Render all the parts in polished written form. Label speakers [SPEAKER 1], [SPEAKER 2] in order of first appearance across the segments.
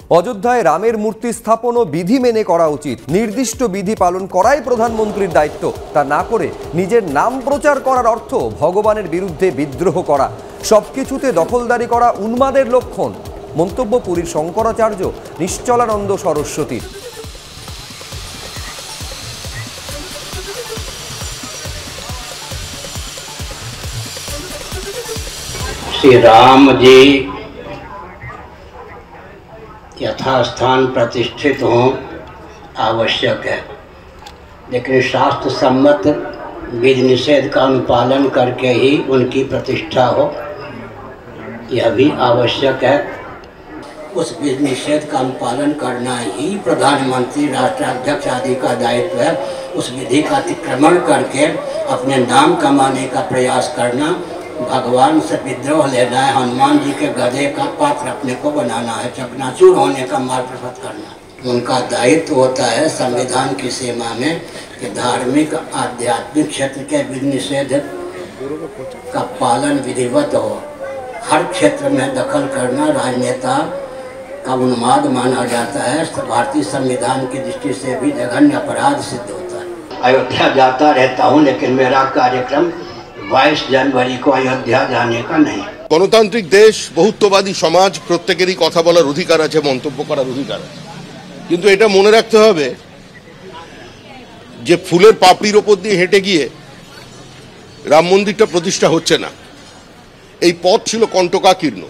[SPEAKER 1] অযোধ্যায় রামের মূর্তি স্থাপন ও বিধি মেনে করা উচিত। নির্দিষ্ট বিধি পালন করাই প্রধানমন্ত্রীর দায়িত্ব। তা না করে নিজের নাম প্রচার করার অর্থ ভগবানের বিরুদ্ধে বিদ্রোহ করা, সবকিছুতে দখলদারি করা উন্মাদের লক্ষণ। মন্তব্য পুরীর শঙ্করাচার্য নিশ্চলানন্দ সরস্বতী।
[SPEAKER 2] श्री राम जी यथास्थान प्रतिष्ठित हों आवश्यक है, लेकिन शास्त्र सम्मत विधि निषेध का अनुपालन करके ही उनकी प्रतिष्ठा हो, यह भी आवश्यक है। उस विधि निषेध का अनुपालन करना ही प्रधानमंत्री, राष्ट्राध्यक्ष आदि का दायित्व है। उस विधि का अतिक्रमण करके अपने नाम कमाने का प्रयास करना, भगवान से विद्रोह लेना है, हनुमान जी के गधे का पात्र अपने को बनाना है, चकनाचूर होने का मार्ग प्रशस्त करना। उनका दायित्व होता है संविधान की सीमा में कि धार्मिक आध्यात्मिक क्षेत्र के विधि निषेध का पालन विधिवत हो। हर क्षेत्र में दखल करना राजनेता का उन्माद माना जाता है। भारतीय संविधान की दृष्टि से भी जघन्य अपराध सिद्ध होता है। अयोध्या जाता रहता हूँ, लेकिन मेरा कार्यक्रम 22 जनवरी को अयोध्या जाने का नहीं।
[SPEAKER 3] গণতান্ত্রিক দেশ, বহুত্ববাদী সমাজ, প্রত্যেকেরই কথা বলার অধিকার আছে, মন্তব্য করার অধিকার আছে, কিন্তু এটা মনে রাখতে হবে যে ফুলের পাপড়ির ওপর দিয়ে হেঁটে গিয়ে রাম মন্দিরটা প্রতিষ্ঠা হচ্ছে না। এই পথ ছিল কণ্টকাকীর্ণ।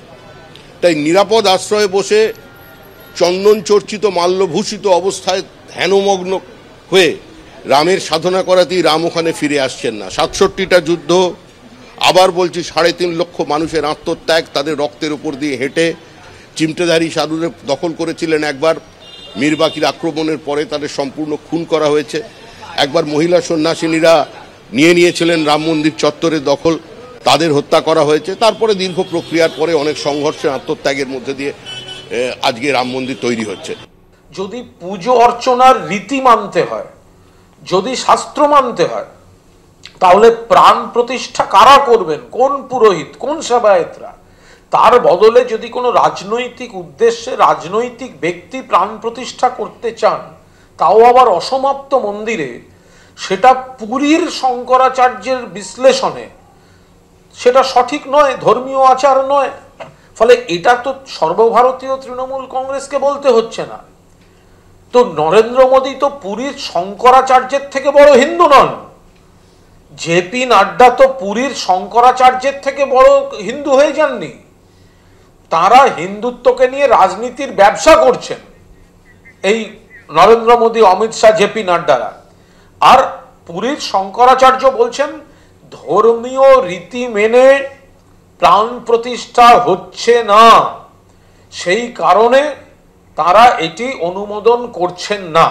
[SPEAKER 3] তাই নিরাপদ আশ্রয়ে বসে চন্দন চর্চিত মাল্যভূষিত অবস্থায় ধ্যানমগ্ন হয়ে রামের সাধনা করাতেই রাম ওখানে ফিরে আসছেন না। 67টা যুদ্ধ, আবার বলছি 3.5 লক্ষ মানুষের আত্মত্যাগ, তাদের রক্তের উপর দিয়ে হেঁটে চিমটেধারী সাধুদের দখল করেছিলেন একবার, মীরবাকির আক্রমণের পরে তাদের সম্পূর্ণ খুন করা হয়েছে। একবার মহিলা সন্ন্যাসিনীরা নিয়েছিলেন রাম মন্দির চত্বরের দখল, তাদের হত্যা করা হয়েছে। তারপরে দীর্ঘ প্রক্রিয়ার পরে অনেক সংঘর্ষে আত্মত্যাগের মধ্যে দিয়ে আজকে রাম মন্দির তৈরি হচ্ছে।
[SPEAKER 4] যদি পুজো অর্চনার রীতি মানতে হয়, যদি শাস্ত্র মানতে হয়, তাহলে প্রাণ প্রতিষ্ঠা কারা করবেন? কোন পুরোহিত, কোন সেবায়েতরা? তার বদলে যদি কোনো রাজনৈতিক উদ্দেশ্যে রাজনৈতিক ব্যক্তি প্রাণ প্রতিষ্ঠা করতে চান, তাও আবার অসমাপ্ত মন্দিরে, সেটা পুরীর শঙ্করাচার্যের বিশ্লেষণে সেটা সঠিক নয়, ধর্মীয় আচার নয়। ফলে এটা তো সর্বভারতীয় তৃণমূল কংগ্রেসকে বলতে হচ্ছে না। তো নরেন্দ্র মোদী তো পুরীর শঙ্করাচার্যের থেকে বড় হিন্দু নন। জেপি নাড্ডা তো পুরীর শঙ্করাচার্যের থেকে বড় হিন্দু হয়ে যাননি। তারা হিন্দুত্বকে নিয়ে রাজনীতির ব্যবসা করছেন, এই নরেন্দ্র মোদী, অমিত শাহ, জেপি নাড্ডারা। আর পুরীর শঙ্করাচার্য বলছেন ধর্মীয় রীতি মেনে প্রাণ প্রতিষ্ঠা হচ্ছে না, সেই কারণে তারা এটি অনুমোদন করছেন না।